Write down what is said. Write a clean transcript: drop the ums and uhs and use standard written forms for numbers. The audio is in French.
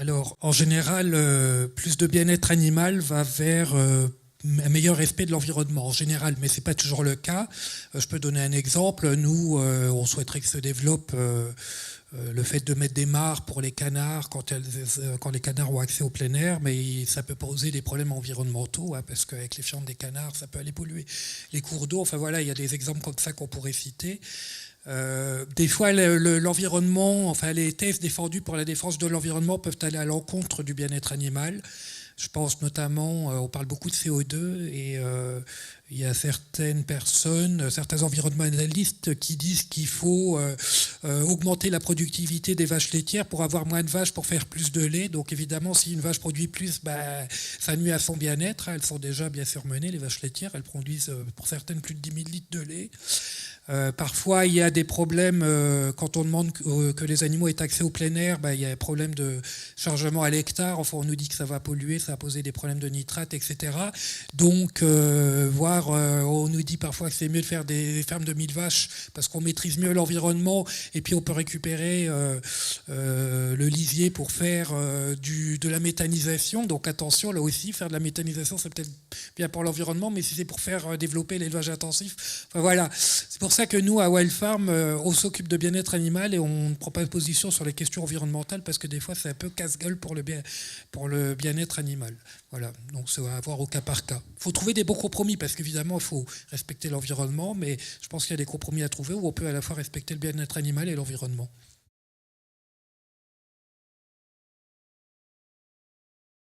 Alors, en général, plus de bien-être animal va vers un meilleur respect de l'environnement, en général, mais ce n'est pas toujours le cas. Je peux donner un exemple. Nous, on souhaiterait que se développe le fait de mettre des mares pour les canards quand les canards ont accès au plein air, mais ça peut poser des problèmes environnementaux, hein, parce qu'avec les fientes des canards, ça peut aller polluer les cours d'eau. Enfin voilà, il y a des exemples comme ça qu'on pourrait citer. Des fois, l'environnement, enfin les thèses défendues pour la défense de l'environnement peuvent aller à l'encontre du bien-être animal. Je pense notamment, on parle beaucoup de CO2 et il y a certaines personnes, certains environnementalistes qui disent qu'il faut augmenter la productivité des vaches laitières pour avoir moins de vaches pour faire plus de lait. Donc évidemment, si une vache produit plus, ça nuit à son bien-être. Elles sont déjà bien surmenées, les vaches laitières. Elles produisent pour certaines plus de 10 000 litres de lait. Parfois, il y a des problèmes quand on demande que les animaux aient accès au plein air. Il y a un problème de chargement à l'hectare. Enfin, on nous dit que ça va polluer, ça va poser des problèmes de nitrate, etc. Donc, on nous dit parfois que c'est mieux de faire des fermes de 1000 vaches parce qu'on maîtrise mieux l'environnement et puis on peut récupérer le lisier pour faire de la méthanisation. Donc, attention, là aussi, faire de la méthanisation, c'est peut-être bien pour l'environnement, mais si c'est pour faire développer l'élevage intensif, enfin voilà. C'est pour ça que nous, à Wild Farm, on s'occupe de bien-être animal et on ne prend pas de position sur les questions environnementales parce que des fois, c'est un peu casse-gueule pour le bien-être animal. Voilà, donc ça va avoir au cas par cas. Il faut trouver des bons compromis parce qu'évidemment, il faut respecter l'environnement, mais je pense qu'il y a des compromis à trouver où on peut à la fois respecter le bien-être animal et l'environnement.